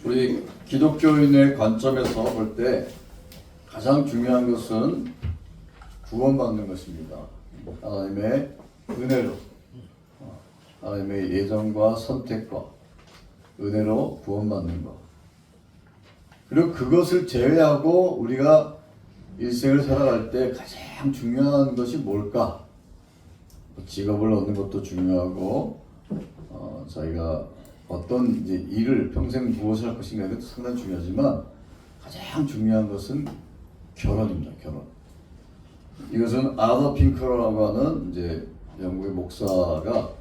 우리 기독교인의 관점에서 볼 때 가장 중요한 것은 구원받는 것입니다. 하나님의 은혜로, 하나님의 예정과 선택과 은혜로 구원받는 것. 그리고 그것을 제외하고 우리가 일생을 살아갈 때 가장 중요한 것이 뭘까? 직업을 얻는 것도 중요하고, 자기가 어떤 이제 일을 평생 무엇을 할 것인가 이것도 상당히 중요하지만 가장 중요한 것은 결혼입니다. 결혼. 이것은 아더 핑커라고 하는 이제 영국의 목사가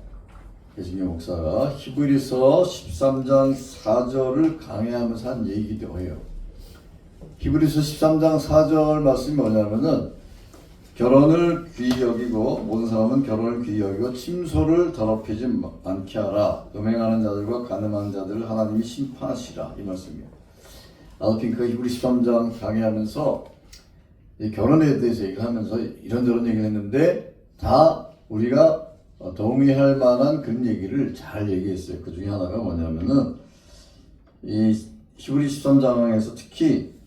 개신교 목사가 히브리서 13장 4절을 강해하면서 한 얘기기도 해요. 히브리서 13장 4절 말씀이 뭐냐면은 결혼을 귀히 여기고 모든 사람은 결혼을 귀히 여기고 침소를 더럽히지 않게 하라. 음행하는 자들과 간음하는 자들을 하나님이 심판하시라. 이 말씀이에요. 아더핑크가 히브리 13장 강의하면서 이 결혼에 대해서 얘기하면서 이런저런 얘기를 했는데 다 우리가 동의할 만한 그런 얘기를 잘 얘기했어요. 그 중에 하나가 뭐냐면은 이 히브리 13장에서 특히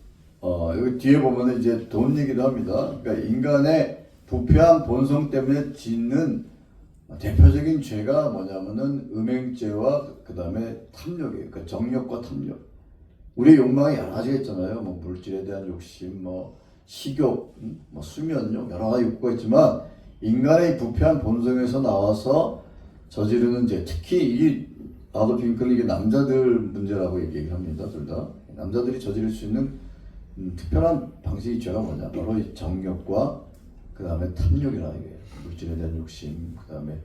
여기 뒤에 보면 이제 돈 얘기도 합니다. 그러니까 인간의 부패한 본성 때문에 짓는 대표적인 죄가 뭐냐면은 음행죄와 그 다음에 탐욕이에요. 그러니까 정욕과 탐욕. 우리의 욕망이 여러 가지가 있잖아요. 뭐 물질에 대한 욕심, 뭐 식욕, 뭐 수면욕, 여러 가지 욕구가 있지만 인간의 부패한 본성에서 나와서 저지르는 죄, 특히 이 아더 핑클은 이게 남자들 문제라고 얘기를 합니다. 둘 다. 남자들이 저지를 수 있는 특별한 방식의 죄가 뭐냐? 바로 이 정욕과 그 다음에 탐욕이라 이게 물질에 대한 욕심, 그 다음에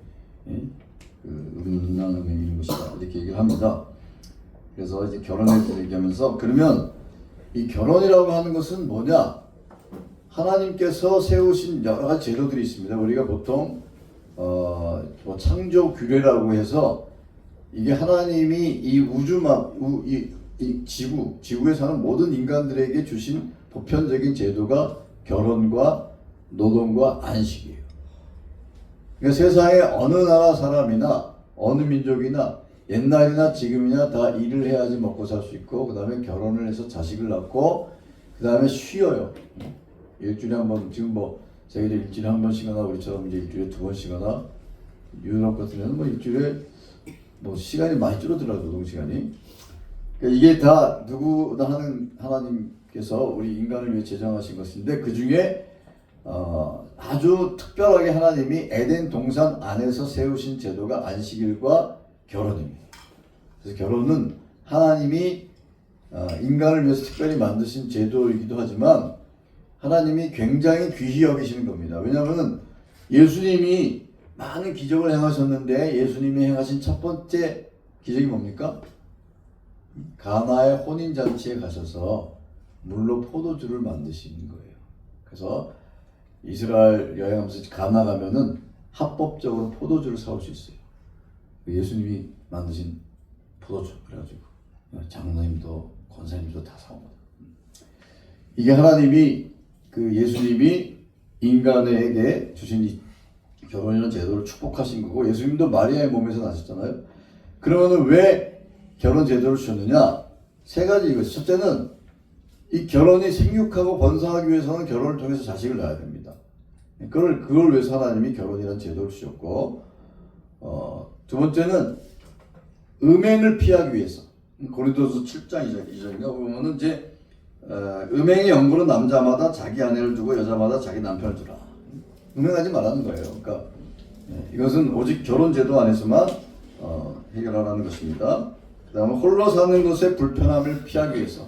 그 음란 음행 이런 것이다 이렇게 얘기를 합니다. 그래서 이제 결혼에 대해서 얘기하면서 그러면 이 결혼이라고 하는 것은 뭐냐? 하나님께서 세우신 여러 가지 제도들이 있습니다. 우리가 보통 뭐 창조 규례라고 해서 이게 하나님이 이 이 지구에 사는 모든 인간들에게 주신 보편적인 제도가 결혼과 노동과 안식이에요. 그러니까 세상에 어느 나라 사람이나 어느 민족이나 옛날이나 지금이나 다 일을 해야지 먹고 살 수 있고 그 다음에 결혼을 해서 자식을 낳고 그 다음에 쉬어요. 일주일에 한 번, 지금 뭐 세계적으로 일주일에 한 번씩 하나 우리처럼 이제 일주일에 두 번씩 하나 유럽 같은 데는 뭐 일주일에 뭐 시간이 많이 줄어들어요. 노동시간이. 그러니까 이게 다 누구나 하는 하나님께서 우리 인간을 위해 제정하신 것인데 그 중에 아주 특별하게 하나님이 에덴 동산 안에서 세우신 제도가 안식일과 결혼입니다. 그래서 결혼은 하나님이 인간을 위해서 특별히 만드신 제도이기도 하지만 하나님이 굉장히 귀히 여기시는 겁니다. 왜냐하면 예수님이 많은 기적을 행하셨는데 예수님이 행하신 첫 번째 기적이 뭡니까? 가나의 혼인잔치에 가셔서 물로 포도주를 만드시는 거예요. 그래서 이스라엘 여행하면서 가나 가면은 합법적으로 포도주를 사올 수 있어요. 예수님이 만드신 포도주. 그래가지고 장로님도 권사님도 다 사옵니다. 이게 하나님이 그 예수님이 인간에게 주신 이 결혼이라는 제도를 축복하신 거고 예수님도 마리아의 몸에서 나셨잖아요. 그러면은 왜 결혼 제도를 주셨느냐? 세 가지 이것이. 첫째는 이 결혼이 생육하고 번성하기 위해서는 결혼을 통해서 자식을 낳아야 됩니다. 그걸 위해서 하나님이 결혼이라는 제도를 주셨고, 두 번째는 음행을 피하기 위해서. 고린도서 7장 2절인가 보면은 이제 음행의 연고로 남자마다 자기 아내를 두고 여자마다 자기 남편을 두라. 음행하지 말라는 거예요. 그러니까 이것은 오직 결혼 제도 안에서만 해결하라는 것입니다. 그 다음에 홀로 사는 것의 불편함을 피하기 위해서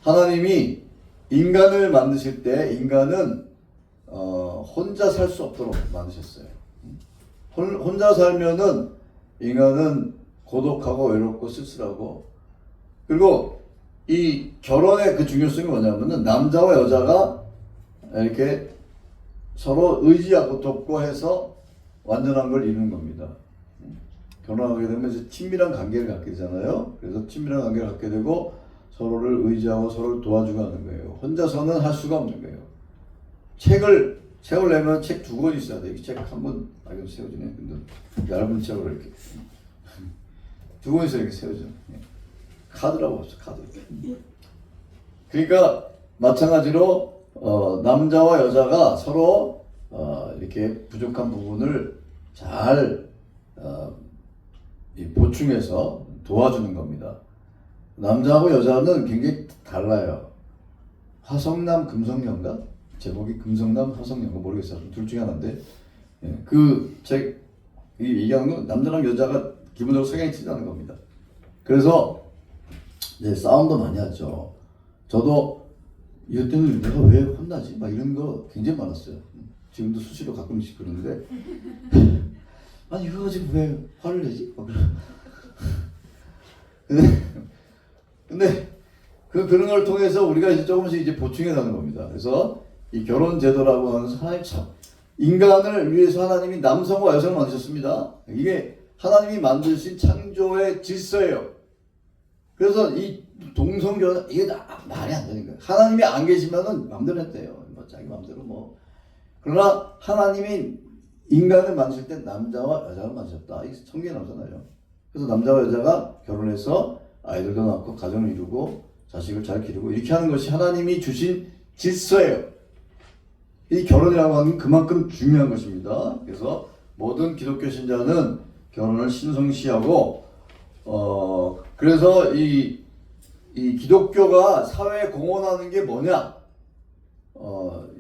하나님이 인간을 만드실 때 인간은 혼자 살 수 없도록 만드셨어요. 혼자 살면은 인간은 고독하고 외롭고 쓸쓸하고 그리고 이 결혼의 그 중요성이 뭐냐면은 남자와 여자가 이렇게 서로 의지하고 돕고 해서 완전한 걸 이루는 겁니다. 결혼하게 되면 이제 친밀한 관계를 갖게 되잖아요. 그래서 친밀한 관계를 갖게 되고 서로를 의지하고 서로를 도와주고 하는 거예요. 혼자서는 할 수가 없는 거예요. 책을 내면 책 2권 있어야 돼. 책 한 권, 이거 세워지네. 근데 얇은 책으로 이렇게. 2권 있어야 이렇게 세워져. 카드라고 합시다. 카드. 그러니까 마찬가지로 남자와 여자가 서로 이렇게 부족한 부분을 잘 보충해서 도와주는 겁니다. 남자하고 여자는 굉장히 달라요. 화성남 금성녀인가? 제목이 금성남 화성녀인가 모르겠어요. 둘 중에 하나인데 이 얘기하는 건 남자랑 여자가 기본적으로 성향이 틀리다는 겁니다. 그래서 이제 싸움도 많이 하죠. 저도 이것 때문에 내가 왜 혼나지? 막 이런 거 굉장히 많았어요. 지금도 수시로 가끔씩 그러는데 아니 이거 지금 왜 화를 내지? 근데 그런 걸 통해서 우리가 이제 조금씩 이제 보충해 가는 겁니다. 그래서 이 결혼 제도라고 하는 하나님 참 인간을 위해서 하나님이 남성과 여성을 만드셨습니다. 이게 하나님이 만드신 창조의 질서예요. 그래서 이 동성결혼 이게 말이 안 되는 거예요. 하나님이 안 계시면은 마음대로 했대요. 뭐 자기 마음대로 뭐. 그러나 하나님이 인간을 만드실 때 남자와 여자를 만드셨다. 이게 성경에 나오잖아요. 그래서 남자와 여자가 결혼해서 아이들도 낳고 가정을 이루고 자식을 잘 기르고 이렇게 하는 것이 하나님이 주신 질서예요. 이 결혼이라고 하는 그만큼 중요한 것입니다. 그래서 모든 기독교 신자는 결혼을 신성시하고 그래서 이 기독교가 사회에 공헌하는 게 뭐냐?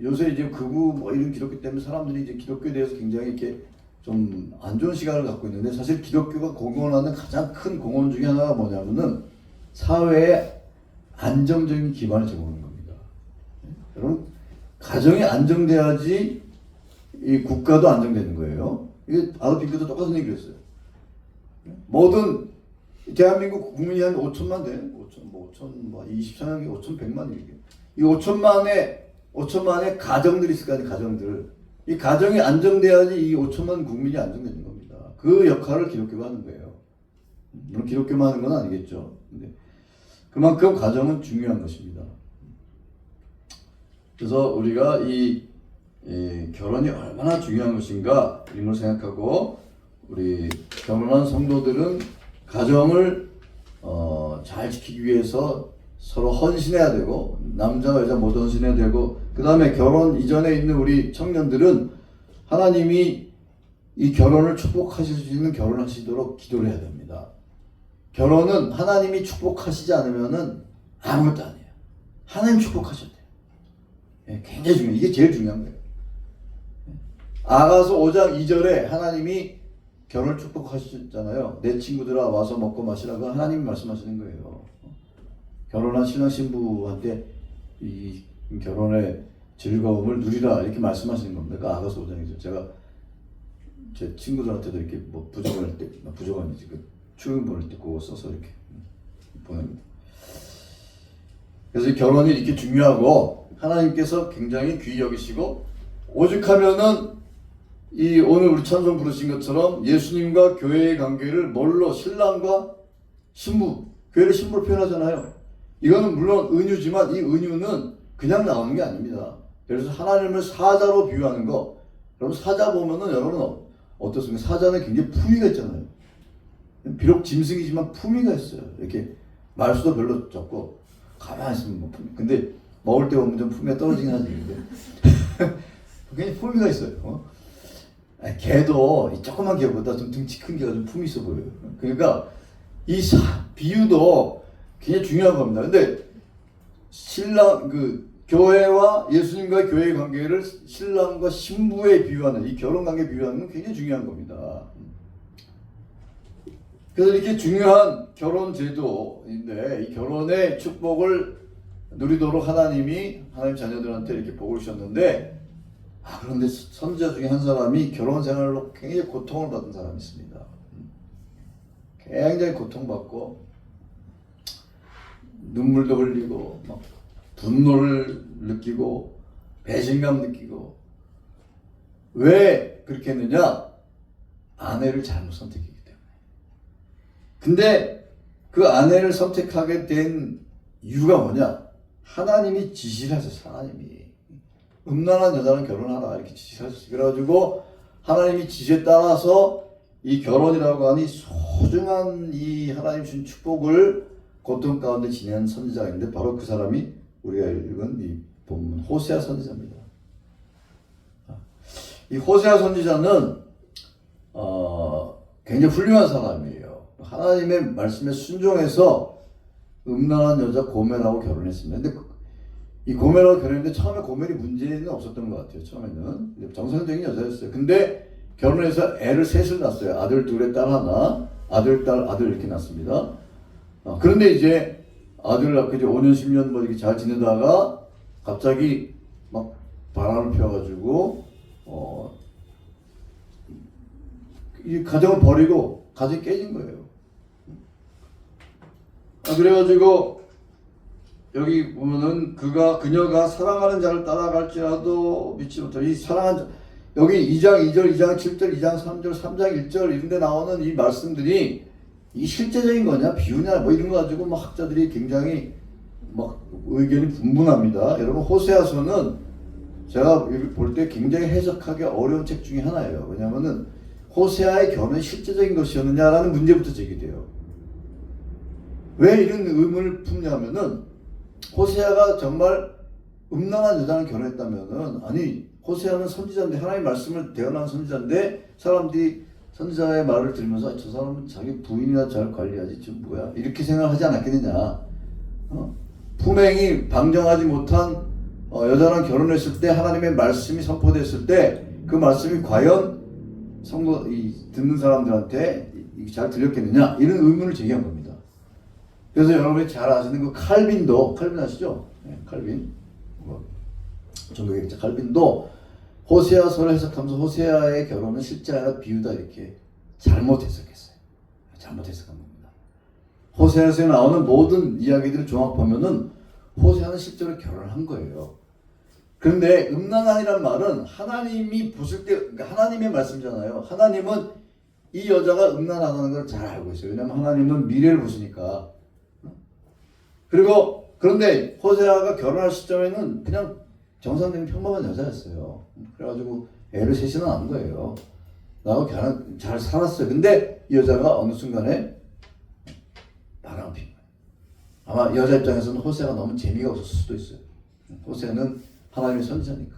요새 이제 극우 뭐 이런 기독교 때문에 사람들이 이제 기독교에 대해서 굉장히 이렇게 좀 안 좋은 시각을 갖고 있는데 사실 기독교가 공헌하는 가장 큰 공헌 중에 하나가 뭐냐면은 사회에 안정적인 기반을 제공하는 겁니다. 여러분 가정이 안정돼야지 이 국가도 안정되는 거예요. 이게 아도피 핑크도 똑같은 얘기를 했어요. 모든 대한민국 국민이 한 5천만 돼. 24년에 5,100만 이게. 이 5천만의 가정들이 있을 거 아니에요, 가정들. 이 가정이 안정돼야지 이 5천만 국민이 안정되는 겁니다. 그 역할을 기독교가 하는 거예요. 물론 기독교만 하는 건 아니겠죠. 근데 그만큼 가정은 중요한 것입니다. 그래서 우리가 이 결혼이 얼마나 중요한 것인가 이런 걸 생각하고 우리 결혼한 성도들은 가정을 잘 지키기 위해서 서로 헌신해야 되고 남자와 여자 모두 헌신해야 되고 그 다음에 결혼 이전에 있는 우리 청년들은 하나님이 이 결혼을 축복하실 수 있는 결혼을 하시도록 기도를 해야 됩니다. 결혼은 하나님이 축복하시지 않으면은 아무것도 아니에요. 하나님 축복하셔야 돼요. 굉장히 중요해요. 이게 제일 중요한 거예요. 아가서 5장 2절에 하나님이 결혼을 축복하셨잖아요. 내 친구들아 와서 먹고 마시라고 하나님이 말씀하시는 거예요. 결혼한 신랑 신부한테 이 결혼의 즐거움을 누리라 이렇게 말씀하시는 겁니다. 그 아가서 5장이죠. 제가 제 친구들한테도 이렇게 뭐 부족할 때, 부족한이지 그 추운 보낼 때 그거 써서 이렇게 보냅니다. 그래서 결혼이 이렇게 중요하고 하나님께서 굉장히 귀히 여기시고 오죽하면은 이 오늘 우리 찬송 부르신 것처럼 예수님과 교회의 관계를 뭘로 신랑과 신부, 교회를 신부로 표현하잖아요. 이거는 물론 은유지만 이 은유는 그냥 나오는 게 아닙니다. 그래서 하나님을 사자로 비유하는 거. 여러분 사자 보면은 여러분 어떻습니까? 사자는 굉장히 품위가 있잖아요. 비록 짐승이지만 품위가 있어요. 이렇게 말수도 별로 적고 가만히 있으면 뭐 품위. 근데 먹을 때 보면 좀 품위가 떨어지긴 하지. 근데 굉장히 품위가 있어요. 개도 이 조그만 개보다 좀 등치 큰 개가 좀 품이 있어 보여요. 그러니까 이 비유도 굉장히 중요한 겁니다. 근데 신랑 교회와 예수님과 교회의 관계를 신랑과 신부에 비유하는 이 결혼 관계 비유하는 건 굉장히 중요한 겁니다. 그래서 이렇게 중요한 결혼 제도인데 이 결혼의 축복을 누리도록 하나님 자녀들한테 이렇게 복을 주셨는데 그런데 선지자 중에 한 사람이 결혼 생활로 굉장히 고통을 받은 사람이 있습니다. 굉장히 고통받고 눈물도 흘리고 막 분노를 느끼고 배신감 느끼고 왜 그렇게 했느냐? 아내를 잘못 선택했기 때문에. 근데 그 아내를 선택하게 된 이유가 뭐냐? 하나님이 지시를 하셨어요. 하나님이 음란한 여자는 결혼하라 이렇게 지시를 하셨어요. 그래가지고 하나님이 지시에 따라서 이 결혼이라고 하니 소중한 이 하나님 주신 축복을 고통 가운데 지내는 선지자가 있는데 바로 그 사람이 우리가 읽은 이 본문 호세아 선지자입니다. 이 호세아 선지자는 굉장히 훌륭한 사람이에요. 하나님의 말씀에 순종해서 음란한 여자 고멜하고 결혼했습니다. 근데 이 고멜하고 결혼했는데 처음에 고멜이 문제는 없었던 것 같아요. 처음에는 정상적인 여자였어요. 근데 결혼해서 애를 셋을 낳았어요. 아들 둘에 딸 하나, 아들 딸 아들 이렇게 낳습니다. 그런데 이제 아들을 낳고 이제 5년 10년 뭐 이렇게 잘 지내다가 갑자기 막 바람을 펴가지고 이 가정을 버리고 가정이 깨진 거예요. 그래가지고 여기 보면은 그녀가 사랑하는 자를 따라갈지라도 믿지 못하고 이 사랑하는 자 여기 2장 2절, 2장 7절, 2장 3절, 3장 1절 이런 데 나오는 이 말씀들이 이 실제적인 거냐 비유냐 뭐 이런 거 가지고 막 학자들이 굉장히 막 의견이 분분합니다. 여러분 호세아서는 제가 볼 때 굉장히 해석하기 어려운 책 중에 하나예요. 왜냐하면은 호세아의 결혼이 실제적인 것이었느냐라는 문제부터 제기돼요. 왜 이런 의문을 품냐면은 호세아가 정말 음란한 여자랑 결혼했다면은 아니 호세아는 선지자인데 하나님의 말씀을 대언하는 선지자인데 사람들이 선지자의 말을 들으면서 저 사람은 자기 부인이나 잘 관리하지 좀 뭐야 이렇게 생각하지 않았겠느냐. 품행이 방정하지 못한 여자랑 결혼했을 때 하나님의 말씀이 선포됐을 때 그 말씀이 과연 성도 듣는 사람들한테 잘 들렸겠느냐 이런 의문을 제기한 겁니다. 그래서 여러분이 잘 아시는 그 칼빈 아시죠? 네, 칼빈 종교개혁자 칼빈도 호세아서를 해석하면서 호세아의 결혼은 실제 아니라 비유다 이렇게 잘못 해석했어요. 잘못 해석한 겁니다. 호세아서에 나오는 모든 이야기들을 종합하면은 호세아는 실제로 결혼을 한 거예요. 그런데 음란한이란 말은 하나님이 보실 때 그러니까 하나님의 말씀이잖아요. 하나님은 이 여자가 음란하다는 걸 잘 알고 있어요. 왜냐하면 하나님은 미래를 보시니까. 그런데 호세아가 결혼할 시점에는 그냥 정상적인 평범한 여자였어요. 그래가지고 애를 셋이나 낳은 거예요. 나하고 결혼 잘 살았어요. 근데 이 여자가 어느 순간에 바람을 핀 거예요. 아마 여자 입장에서는 호세아가 너무 재미가 없었을 수도 있어요. 호세아는 하나님의 선지자니까.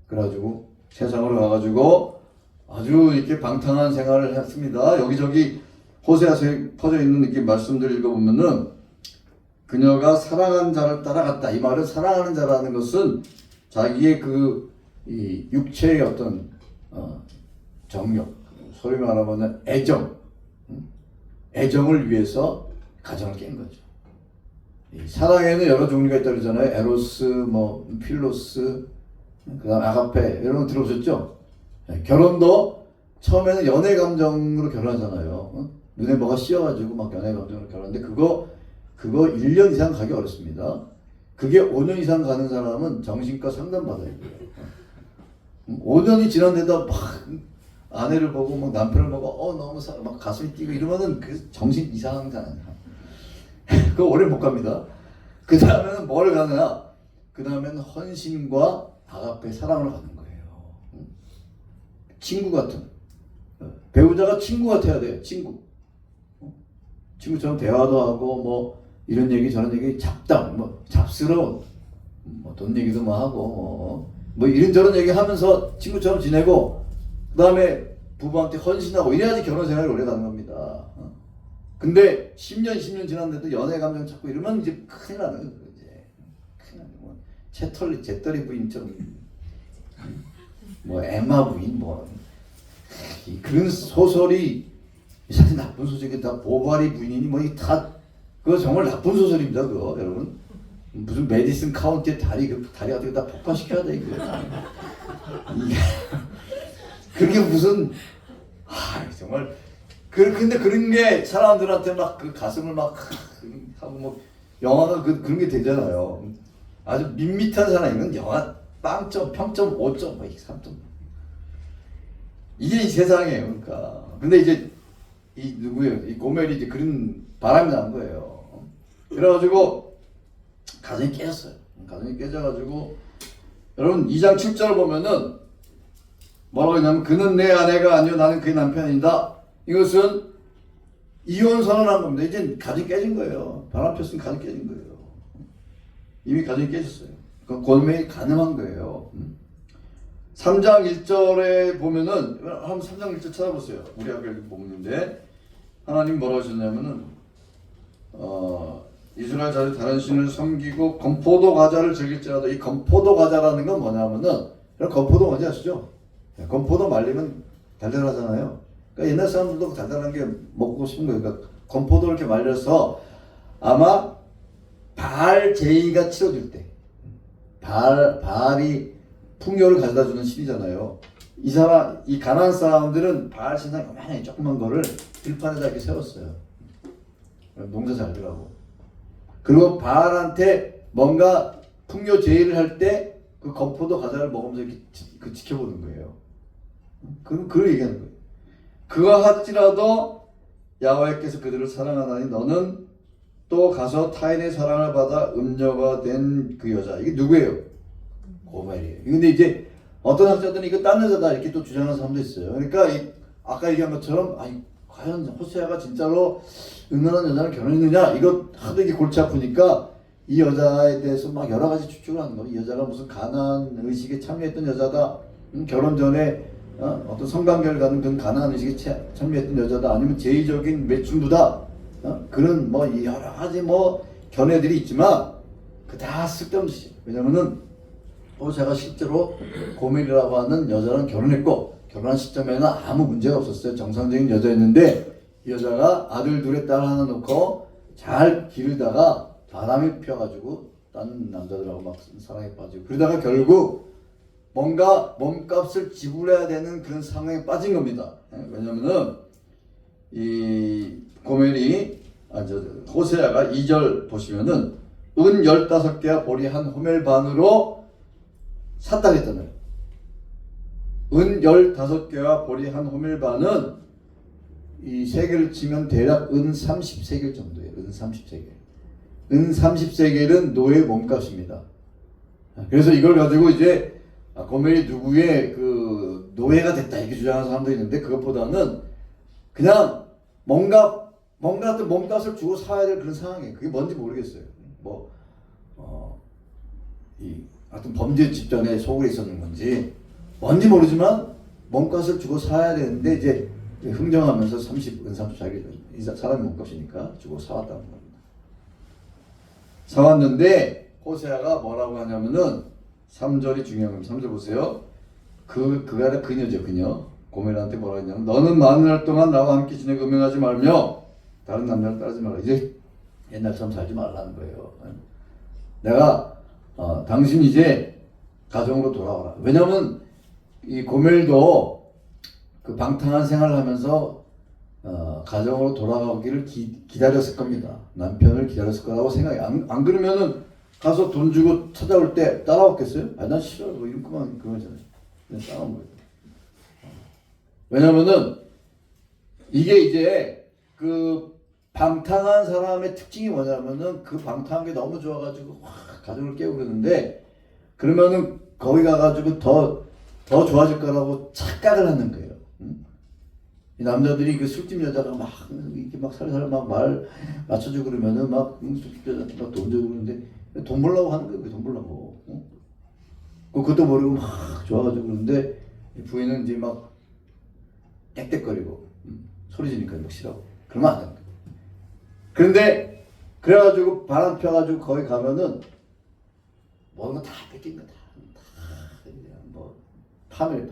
그래가지고 세상으로 가가지고 아주 이렇게 방탕한 생활을 했습니다. 여기저기 호세아서에 퍼져 있는 이렇게 말씀들 읽어보면은 그녀가 사랑하는 자를 따라갔다. 이 말은 사랑하는 자라는 것은 자기의 이 육체의 어떤 정욕, 소위 말하면 애정을 위해서 가정을 깬 거죠. 이 사랑에는 여러 종류가 있다고 그러잖아요. 에로스, 필로스, 그다음 아가페 이런 거 들어보셨죠? 결혼도 처음에는 연애 감정으로 결혼하잖아요. 눈에 뭐가 씌어가지고 막 연애 감정으로 결혼하는데 그거 1년 이상 가기 어렵습니다. 그게 5년 이상 가는 사람은 정신과 상담 받아야 돼요. 5년이 지났는데도 막 아내를 보고 막 남편을 보고 너무 막 가슴이 뛰고 이러면은 그 정신 이상한 사람. 그거 오래 못 갑니다. 그 다음에는 뭘 가느냐? 그 다음에는 헌신과 아가페 사랑을 가는 거예요. 친구 같은. 배우자가 친구 같아야 돼요. 친구처럼 대화도 하고 뭐 이런 얘기 저런 얘기 잡스러운 돈 얘기도 뭐 하고 뭐 이런저런 얘기 하면서 친구처럼 지내고 그 다음에 부부한테 헌신하고 이래야지 결혼 생활이 오래 가는 겁니다. 근데 10년 지났는데도 연애 감정 찾고 이러면 이제 큰일 나는 거예요. 이제 큰일 나는 거. 재떨이 부인처럼 엠마 부인 그런 소설이 사실 나쁜 소설이 다 보바리 부인이니 그거 정말 나쁜 소설입니다. 그거 여러분 무슨 메디슨 카운티의 다리 같은 거 다 폭파시켜야 돼 이거. 그게 무슨 정말 근데 그런 게 사람들한테 막 그 가슴을 막 하고 영화가 그런 게 되잖아요. 아주 밋밋한 사람이면 영화 빵점, 평점 5점, 3점. 이게 이 세상이에요. 그러니까. 근데 이제 이 고멜이 이제 그런 바람이 난 거예요. 그래가지고 가정이 깨졌어요. 가정이 깨져가지고 여러분 2장 7절을 보면은 뭐라고 했냐면 그는 내 아내가 아니요 나는 그의 남편이다. 이것은 이혼 선언한 겁니다. 이제 가정이 깨진 거예요. 바람 폈으면 가정이 깨진 거예요. 이미 가정이 깨졌어요. 그 고멜이 가늠한 거예요. 3장 1절에 보면은 한번 3장 1절 찾아보세요. 우리 학교 본문인데 하나님 뭐라고 하셨냐면은 이스라엘 자손이 다른 신을 섬기고 건포도 과자를 즐길지라도 이 건포도 과자라는 건 뭐냐면은 건포도 뭔지 아시죠? 건포도 말리면 달달하잖아요. 그러니까 옛날 사람들도 달달한 게 먹고 싶은 거예요. 그러니까 건포도 이렇게 말려서 아마 바알 제의가 치러질 때 바알이 풍요를 가져다 주는 신이잖아요. 이 가나안 사람들은 바알 신상 요만하게 조그만 거를 들판에다 이렇게 세웠어요. 농사 잘 되라고. 그리고 바알한테 뭔가 풍요 제의를 할 때 그 건포도 과자를 먹으면서 이렇게 지켜보는 거예요. 그걸 얘기하는 거예요. 그와 같지라도 야훼께서 그들을 사랑하나니 너는 또 가서 타인의 사랑을 받아 음녀가 된 그 여자. 이게 누구예요? 고멜이에요. 근데 이제 어떤 학자들은 이거 딴 여자다 이렇게 또 주장하는 사람도 있어요. 그러니까 아까 얘기한 것처럼 과연 호세아가 진짜로 은은한 여자를 결혼했느냐 이거 하도 이게 골치 아프니까 이 여자에 대해서 막 여러 가지 추측을 하는 거예요. 이 여자가 무슨 가나안 의식에 참여했던 여자다. 결혼 전에 어떤 성관계를 갖는 그런 가나안 의식에 참여했던 여자다. 아니면 제의적인 매춘부다. 그런 뭐 여러 가지 뭐 견해들이 있지만 그 다 쓸데없는 짓이에요. 왜냐면은 호세아가 실제로 고멜이라고 하는 여자랑 결혼했고 결혼한 시점에는 아무 문제가 없었어요. 정상적인 여자였는데 이 여자가 아들 둘에 딸 하나 놓고 잘 기르다가 바람이 펴가지고 딴 남자들하고 막 사랑에 빠지고 그러다가 결국 뭔가 몸값을 지불해야 되는 그런 상황에 빠진 겁니다. 왜냐면은 이 고멜이 호세아가 2절 보시면은 은 15개와 보리 한 호멜 반으로 샀다 그랬잖아요. 은 15개와 보리 한 호멜 반은 이 세겔을 치면 대략 은 30세겔 정도예요. 은 30세겔. 은 30세겔은 노예 몸값입니다. 그래서 이걸 가지고 이제 고멜이 누구의 그 노예가 됐다 이렇게 주장하는 사람도 있는데 그것보다는 그냥 뭔가 어떤 몸값을 주고 사야 될 그런 상황이에요. 그게 뭔지 모르겠어요. 하여튼 범죄 집단에 속을 있었는 건지 뭔지 모르지만 몸값을 주고 사야 되는데 이제 흥정하면서 30 자기 사람의 몸값이니까 주고 사왔다는 겁니다. 사왔는데 호세아가 뭐라고 하냐면은 3절이 중요한 겁니다. 3절 보세요. 그가 그녀죠. 그녀. 고멜한테 뭐라고 했냐면 너는 많은 날 동안 나와 함께 지내고 음행하지 말며 다른 남자를 따르지 말라. 이제 옛날처럼 살지 말라는 거예요. 내가 당신 이제 가정으로 돌아와라. 왜냐면 이 고멜도 그 방탕한 생활을 하면서 가정으로 돌아가기를 기다렸을 겁니다. 남편을 기다렸을 거라고 생각해. 안 그러면은 가서 돈 주고 찾아올 때 따라왔겠어요? 난 싫어. 뭐 이런 그거잖아요. 그냥 따라온 거예요. 왜냐면은 이게 이제 그 방탕한 사람의 특징이 뭐냐면은 그 방탕한 게 너무 좋아가지고 가정을 깨우고 그러는데 그러면은 거기 가가지고 더 좋아질 거라고 착각을 하는 거예요. 이 남자들이 그 술집 여자가 막 이렇게 막 살살 막 말 맞춰주고 그러면은 막 술집 여자한테 막 돈 주고 그러는데 돈 벌려고 하는 거예요. 돈 벌려고. 그것도 모르고 막 좋아가지고 그러는데 부인은 이제 막 떽떽거리고 소리 지니까 막 싫어하고 그러면 안 되는 거예요. 그런데 그래가지고 바람 펴가지고 거기 가면은 모든 거 다 뺏긴 거다. 뭐 파멸.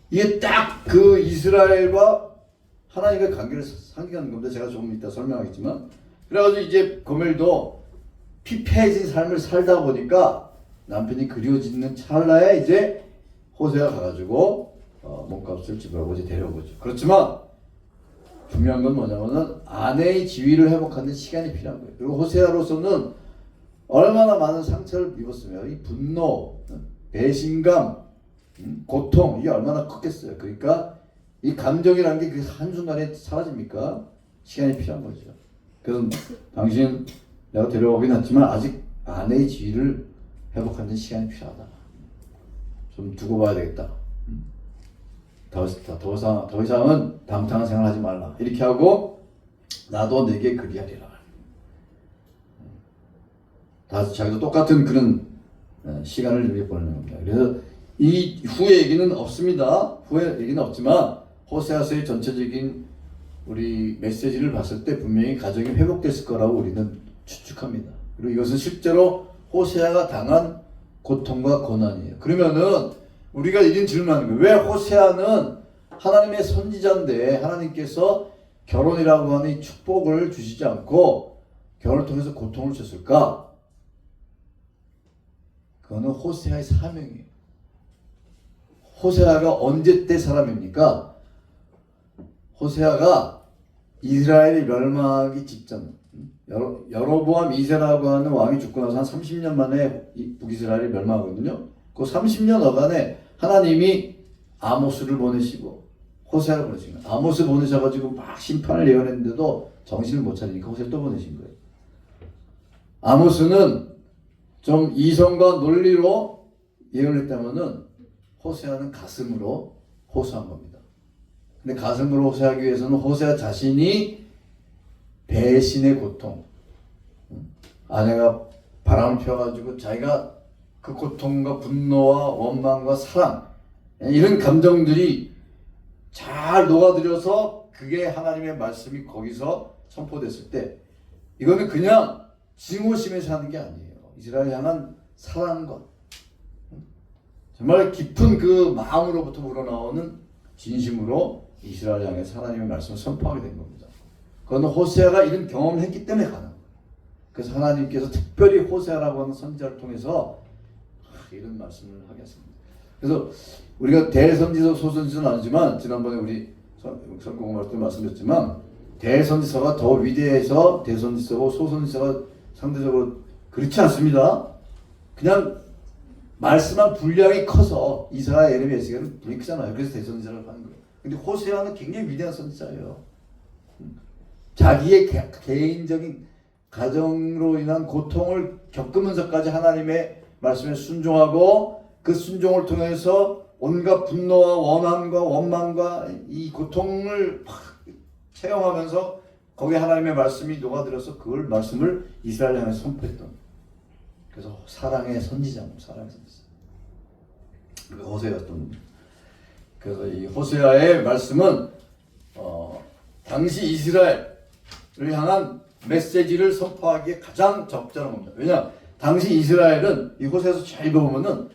이게 딱 그 이스라엘과 하나님과의 관계를 상기하는 겁니다. 제가 조금 이따 설명하겠지만 그래가지고 이제 고멜도 피폐해진 삶을 살다 보니까 남편이 그리워지는 찰나에 이제 호세가 가가지고 몸값을 지불하고 이제 데려오죠. 그렇지만 중요한 건 뭐냐면은 아내의 지위를 회복하는 시간이 필요한 거예요. 그리고 호세아로서는 얼마나 많은 상처를 입었으며 이 분노, 배신감, 고통 이게 얼마나 컸겠어요. 그러니까 이 감정이라는 게 그 한순간에 사라집니까? 시간이 필요한 거죠. 그래서 당신 내가 데려오긴 했지만 아직 아내의 지위를 회복하는 시간이 필요하다. 좀 두고 봐야 되겠다. 더 이상은 방탕한 생활하지 말라. 이렇게 하고 나도 내게 그리하리라. 다 자기도 똑같은 그런 시간을 이렇게 보내는 겁니다. 그래서 이 후의 얘기는 없습니다. 후의 얘기는 없지만 호세아서의 전체적인 우리 메시지를 봤을 때 분명히 가정이 회복됐을 거라고 우리는 추측합니다. 그리고 이것은 실제로 호세아가 당한 고통과 고난이에요. 그러면은 우리가 이런 질문하는 거예요. 왜 호세아는 하나님의 선지자인데 하나님께서 결혼이라고 하는 이 축복을 주시지 않고 결혼을 통해서 고통을 주셨을까? 그거는 호세아의 사명이에요. 호세아가 언제 때 사람입니까? 호세아가 이스라엘이 멸망하기 직전, 여로보암 2세라고 하는 왕이 죽고 나서 한 30년 만에 북이스라엘이 멸망하거든요. 그 30년 어간에 하나님이 아모스를 보내시고 호세아를 보내신 거예요. 아모스 보내셔가지고 막 심판을 예언했는데도 정신을 못 차리니까 호세아를 또 보내신 거예요. 아모스는 좀 이성과 논리로 예언을 했다면은 호세아는 가슴으로 호소한 겁니다. 근데 가슴으로 호소하기 위해서는 호세아 자신이 배신의 고통, 아내가 바람을 피워가지고 자기가 그 고통과 분노와 원망과 사랑 이런 감정들이 잘 녹아들여서 그게 하나님의 말씀이 거기서 선포됐을 때 이거는 그냥 증오심에서 하는 게 아니에요. 이스라엘 향한 사랑과 정말 깊은 그 마음으로부터 우러나오는 진심으로 이스라엘 향해서 하나님의 말씀을 선포하게 된 겁니다. 그건 호세아가 이런 경험을 했기 때문에 가는 거예요. 그래서 하나님께서 특별히 호세아라고 하는 선지자를 통해서 이런 말씀을 하겠습니다. 그래서 우리가 대선지서, 소선지서는 아니지만 지난번에 우리 선공부할 때 말씀드렸지만 대선지서가 더 위대해서 대선지서고 소선지서가 상대적으로 그렇지 않습니다. 그냥 말씀한 분량이 커서 이사야, 예레미야, 에스겔은 분량이 크잖아요. 그래서 대선지자를 하는 거예요. 근데 호세아는 굉장히 위대한 선지자예요. 자기의 개인적인 가정으로 인한 고통을 겪으면서까지 하나님의 말씀에 순종하고 그 순종을 통해서 온갖 분노와 원한과 원망과 이 고통을 막 체험하면서 거기에 하나님의 말씀이 녹아들어서 그걸 말씀을 이스라엘 향해 선포했던, 그래서 사랑의 선지자입니다. 사랑의 선지자. 호세아였던. 그래서 이 호세아의 말씀은 당시 이스라엘을 향한 메시지를 선포하기에 가장 적절한 겁니다. 왜냐? 당시 이스라엘은 이 호세아서 잘 읽어보면은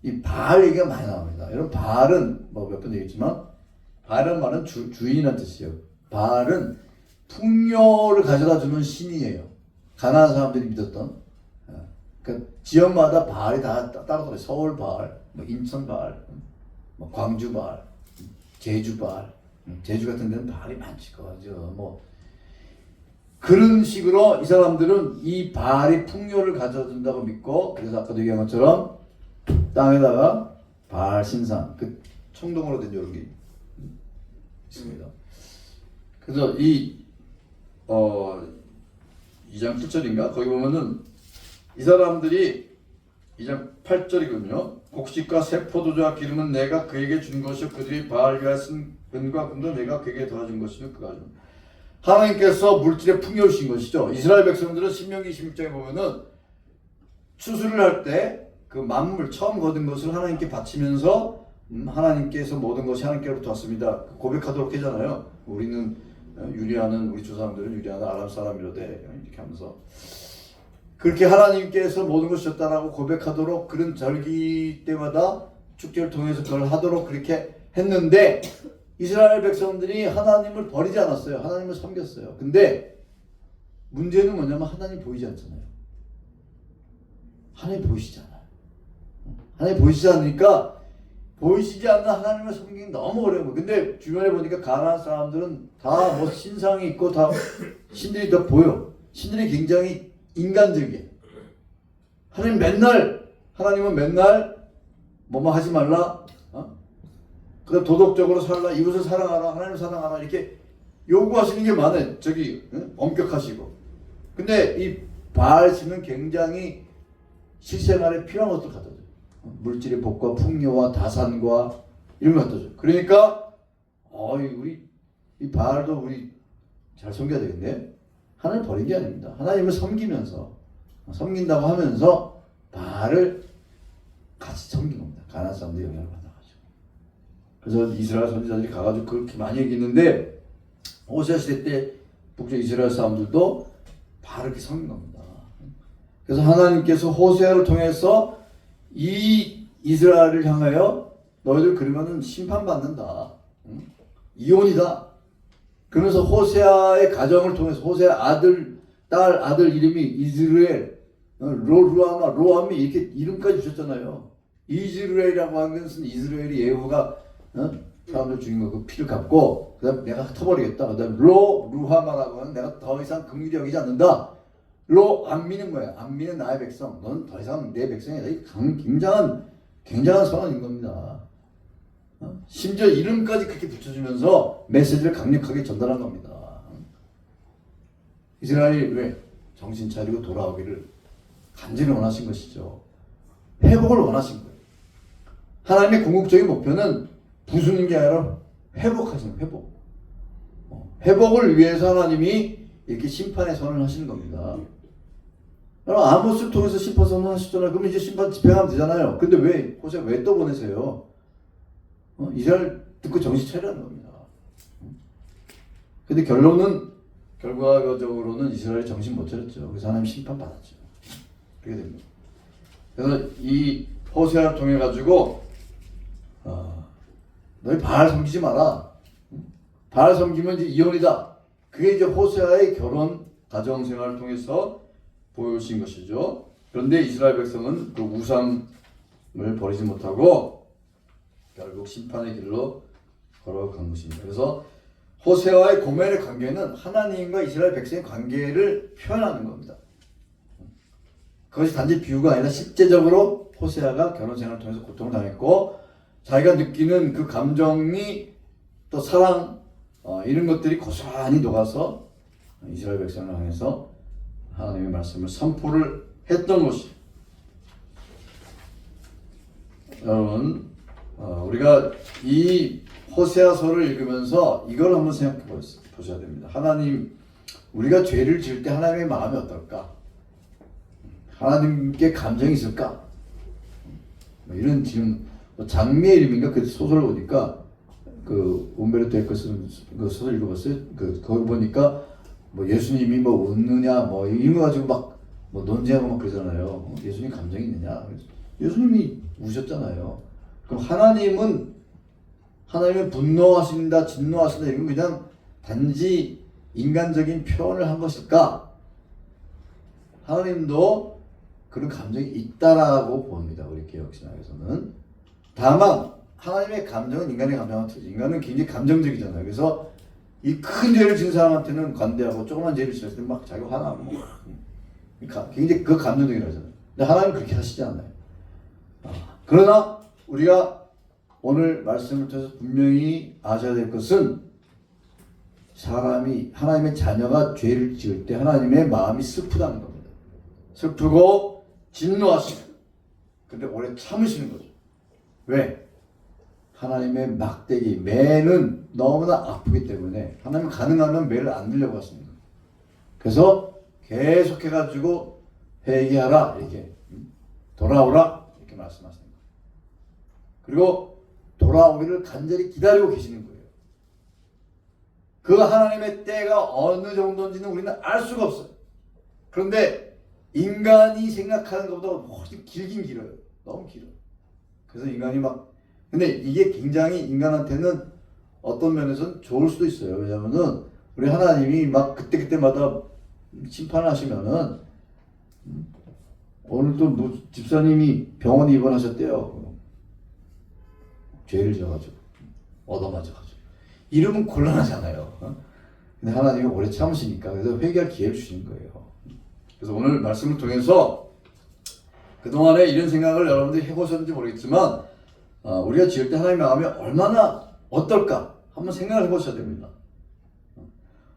이 바알 얘기가 많이 나옵니다. 여러분, 바알은 뭐 몇 번 얘기했지만 바알이라는 말은 주인이라는 뜻이에요. 바알은 풍요를 가져다 주는 신이에요. 가나안 사람들이 믿었던. 그 지역마다 바알이 다 따로 들어요. 서울 바알, 뭐 인천 바알, 뭐 광주 바알, 제주 바알. 제주 같은 데는 바알이 많지 거죠. 뭐 그런 식으로 이 사람들은 이 바알이 풍요를 가져준다고 믿고, 그래서 아까도 얘기한 것처럼 땅에다가 바알 신상, 그 청동으로 된 이런 게 있습니다. 그래서 2장 9절인가? 거기 보면은 이 사람들이 2장 8절이거든요. 곡식과 새 포도주와 기름은 내가 그에게 준 것이요 그들이 바알 위하여 쓴 은과 금도 내가 그에게 도와준 것이요 그가 준. 하나님께서 물질에 풍요를 주신 것이죠. 이스라엘 백성들은 신명기 26장에 보면은 추수를 할 때 그 만물 처음 거둔 것을 하나님께 바치면서 하나님께서 모든 것이 하나님께로부터 왔습니다. 고백하도록 하잖아요. 우리는 유리하는, 우리 조상들은 유리하는 아람 사람이로되 이렇게 하면서 그렇게 하나님께서 모든 것을 줬다라고 고백하도록, 그런 절기 때마다 축제를 통해서 그걸 하도록 그렇게 했는데 이스라엘 백성들이 하나님을 버리지 않았어요. 하나님을 섬겼어요. 근데 문제는 뭐냐면 하나님 보이지 않잖아요. 하나님 보이시지 않아요. 하나님 보이시지 않으니까 보이시지 않는 하나님을 섬기기 너무 어려운 거예요. 근데 주변에 보니까 가나안 사람들은 다 뭐 신상이 있고 다 신들이 다 보여. 신들이 굉장히 인간적이에요. 하나님은 맨날 뭐뭐 하지 말라, 그다음 도덕적으로 살라, 이웃을 사랑하라, 하나님을 사랑하라, 이렇게 요구하시는 게 많아요. 엄격하시고. 근데 이 바알 신은 굉장히 실생활에 필요한 것들 갖다 줘요. 물질의 복과 풍요와 다산과 이런 거 갖다 줘요. 그러니까 우리 이 바알도 우리 잘 섬겨야 되겠네. 하나님 버린 게 아닙니다. 하나님을 섬긴다고 하면서 바알을 같이 섬긴 겁니다. 가나안 사람들 영향을 받아가지고. 그래서 이스라엘 선지자들이 가가지고 그렇게 많이 얘기했는데 호세아 시대 때 북쪽 이스라엘 사람들도 바알을 이렇게 섬긴 겁니다. 그래서 하나님께서 호세아를 통해서 이 이스라엘을 향하여 너희들 그러면은 심판받는다. 이혼이다. 그러면서 호세아의 가정을 통해서 호세아 딸 아들 이름이 이스라엘, 로루아마, 로암이 이렇게 이름까지 주셨잖아요. 이스라엘이라고 하는 것은 이스라엘이 예후가 사람들 죽인 거 그 피를 갚고 그다음 내가 흩어버리겠다. 그다음 루하마라고 하는 내가 더 이상 긍휼히 여기지 않는다. 안미는 뭐야? 안미는 나의 백성. 너는 더 이상 내 백성이다. 이 굉장한 선언인 겁니다. 심지어 이름까지 그렇게 붙여주면서 메시지를 강력하게 전달한 겁니다. 이스라엘이 왜? 정신 차리고 돌아오기를 간절히 원하신 것이죠. 회복을 원하신 거예요. 하나님의 궁극적인 목표는 부수는 게 아니라 회복하시는 회복. 회복을 위해서 하나님이 이렇게 심판의 선언을 하시는 겁니다. 여러분 아모스를 통해서 심판 선언을 하셨잖아요. 그럼 이제 심판 집행하면 되잖아요. 근데 왜 호세아 왜 또 보내세요? 이스라엘 듣고 정신 차리라는 겁니다. 근데 결과적으로는 이스라엘이 정신 못 차렸죠. 그래서 하나님 심판 받았죠. 그렇게 됩니다. 그래서 이 호세아를 통해 가지고 너희 바알 섬기지 마라. 바알 섬기면 이제 이혼이다. 그게 이제 호세아의 결혼 가정 생활을 통해서 보여주신 것이죠. 그런데 이스라엘 백성은 그 우상을 버리지 못하고 결국 심판의 길로 걸어간 것입니다. 그래서 호세아와의 고멜의 관계는 하나님과 이스라엘 백성의 관계를 표현하는 겁니다. 그것이 단지 비유가 아니라 실제적으로 호세아가 결혼 생활을 통해서 고통을 당했고 자기가 느끼는 그 감정이 또 사랑 이런 것들이 고스란히 녹아서 이스라엘 백성을 향해서 하나님의 말씀을 선포를 했던 것이. 여러분 우리가 이 호세아서를 읽으면서 이걸 한번 생각해 보셔야 됩니다. 하나님, 우리가 죄를 지을 때 하나님의 마음이 어떨까? 하나님께 감정이 있을까? 이런 지금 장미의 이름인가 그 소설을 보니까 그 움베르토 에코 쓰는 그 소설 읽어봤어요. 거기 보니까 뭐 예수님이 뭐 웃느냐 뭐 이런 거 가지고 막 뭐 논쟁하고 막 그러잖아요. 예수님 감정이 있느냐? 예수님이 우셨잖아요. 그럼 하나님은 분노하신다, 진노하신다 이건 그냥 단지 인간적인 표현을 한 것일까? 하나님도 그런 감정이 있다라고 봅니다. 우리 개혁신학에서는. 다만 하나님의 감정은 인간의 감정과 틀리죠. 인간은 굉장히 감정적이잖아요. 그래서 이 큰 죄를 지은 사람한테는 관대하고 조그만 죄를 지었을 때 막 자기가 화나고 뭐 굉장히 그 감정적이라 하잖아요. 근데 하나님은 그렇게 하시지 않아요. 그러나 우리가 오늘 말씀을 통해서 분명히 아셔야 될 것은 사람이 하나님의 자녀가 죄를 지을 때 하나님의 마음이 슬프다는 겁니다. 슬프고 진노하시고 근데 오래 참으시는 거죠. 왜? 하나님의 막대기 매는 너무나 아프기 때문에 하나님 가능하면 매를 안 들려고 하십니다. 그래서 계속해가지고 회개하라 이렇게 돌아오라 이렇게 말씀하시는 거예요. 그리고 돌아오기를 간절히 기다리고 계시는 거예요. 그 하나님의 때가 어느 정도인지는 우리는 알 수가 없어요. 그런데 인간이 생각하는 것보다 훨씬 길긴 길어요. 너무 길어요. 그래서 인간이 근데 이게 굉장히 인간한테는 어떤 면에서는 좋을 수도 있어요. 왜냐면은 우리 하나님이 그때마다 심판을 하시면은 오늘 또 집사님이 병원에 입원하셨대요. 죄를 지어가지고 얻어맞아가지고 이러면 곤란하잖아요. 근데 하나님이 오래 참으시니까 그래서 회개할 기회를 주신 거예요. 그래서 오늘 말씀을 통해서 그동안에 이런 생각을 여러분들이 해보셨는지 모르겠지만 우리가 지을 때 하나님의 마음이 얼마나 어떨까 한번 생각을 해보셔야 됩니다.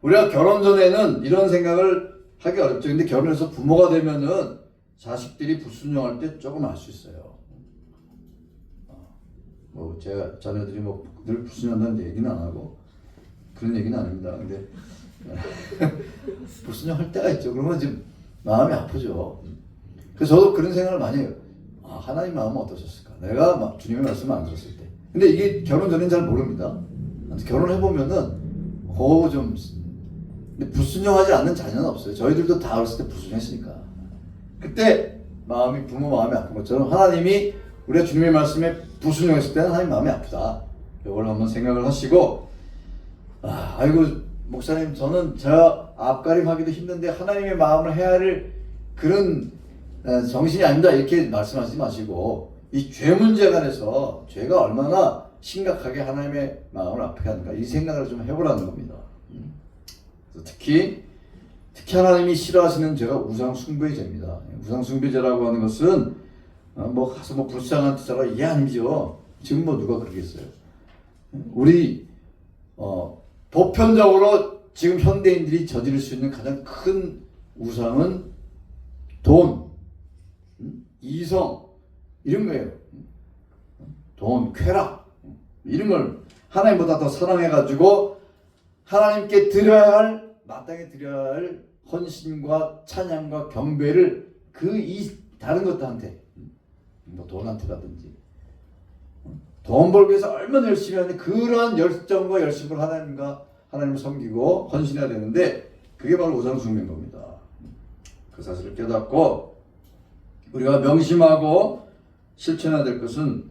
우리가 결혼 전에는 이런 생각을 하기 어렵죠. 근데 결혼해서 부모가 되면은 자식들이 불순종할 때 조금 알 수 있어요. 뭐 제가 자녀들이 뭐 늘 불순종한다는 얘기는 안 하고 그런 얘기는 아닙니다. 근데 불순종할 때가 있죠. 그러면 지금 마음이 아프죠. 그래서 저도 그런 생각을 많이 해요. 아, 하나님 마음은 어떠셨을까? 내가 막 주님의 말씀을 안 들었을 때. 근데 이게 결혼 전엔 잘 모릅니다. 결혼해 보면은 좀 근데 불순종하지 않는 자녀는 없어요. 저희들도 다 어렸을 때 불순종했으니까. 그때 부모 마음이 아픈 것처럼 하나님이 우리가 주님의 말씀에 불순종했을 때는 하나님 마음이 아프다. 이걸 한번 생각을 하시고, 아이고 목사님, 저는 저 앞가림하기도 힘든데 하나님의 마음을 헤아릴 그런 정신이 아닙니다. 이렇게 말씀하지 마시고, 이 죄 문제에 관해서 죄가 얼마나 심각하게 하나님의 마음을 아프게 하는가, 이 생각을 좀 해보라는 겁니다. 특히 하나님이 싫어하시는 죄가 우상 숭배의 죄입니다. 우상 숭배죄라고 하는 것은 뭐 가서 뭐 불쌍한 짓하라 이게 아니죠. 지금 뭐 누가 그러겠어요. 우리 보편적으로 지금 현대인들이 저지를 수 있는 가장 큰 우상은 돈, 이성 이런 거예요. 돈, 쾌락 이런 걸 하나님보다 더 사랑해가지고 하나님께 드려야 할, 마땅히 드려야 할 헌신과 찬양과 경배를 다른 것들한테, 뭐 돈한테라든지, 돈 벌기 위해서 얼마나 열심히 하는데 그러한 열정과 열심을 하나님을 섬기고 헌신해야 되는데, 그게 바로 우상 숭배인 겁니다. 그 사실을 깨닫고 우리가 명심하고 실천해야 될 것은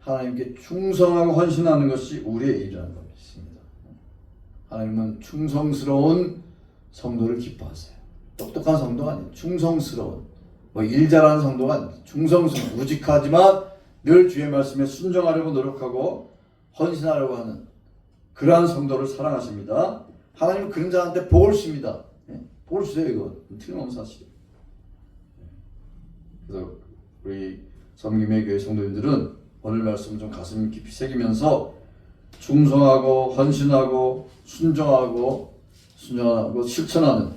하나님께 충성하고 헌신하는 것이 우리의 일이라는 것입니다. 하나님은 충성스러운 성도를 기뻐하세요. 똑똑한 성도가 아니에요. 충성스러운, 뭐 일 잘하는 성도가 아니에요. 충성스러운, 우직하지만 늘 주의 말씀에 순종하려고 노력하고 헌신하려고 하는 그러한 성도를 사랑하십니다. 하나님은 그런 자한테 복을 주십니다. 복을 주세요. 이거 틀림없는 사실이에요. 그래서 우리 섬김의 교회 성도님들은 오늘 말씀 좀 가슴 깊이 새기면서 충성하고 헌신하고 순종하고 실천하는,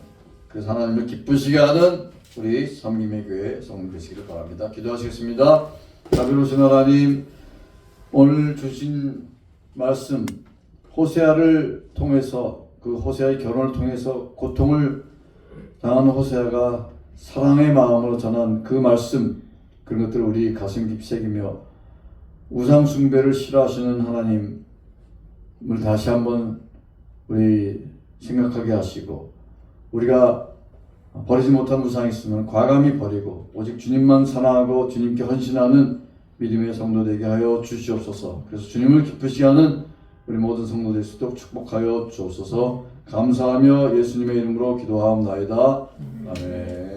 그래서 하나님을 기쁘시게 하는 우리 섬김의 교회 성도 되시기를 바랍니다. 기도하시겠습니다. 자비로우신 하나님, 오늘 주신 말씀 호세아를 통해서, 그 호세아의 결혼을 통해서 고통을 당하는 호세아가 사랑의 마음으로 전한 그 말씀, 그런 것들을 우리 가슴 깊이 새기며 우상 숭배를 싫어하시는 하나님을 다시 한번 우리 생각하게 하시고, 우리가 버리지 못한 우상이 있으면 과감히 버리고 오직 주님만 사랑하고 주님께 헌신하는 믿음의 성도 되게 하여 주시옵소서. 그래서 주님을 기쁘시게 하는 우리 모든 성도 될 수 있도록 축복하여 주옵소서. 감사하며 예수님의 이름으로 기도하옵나이다. 아멘.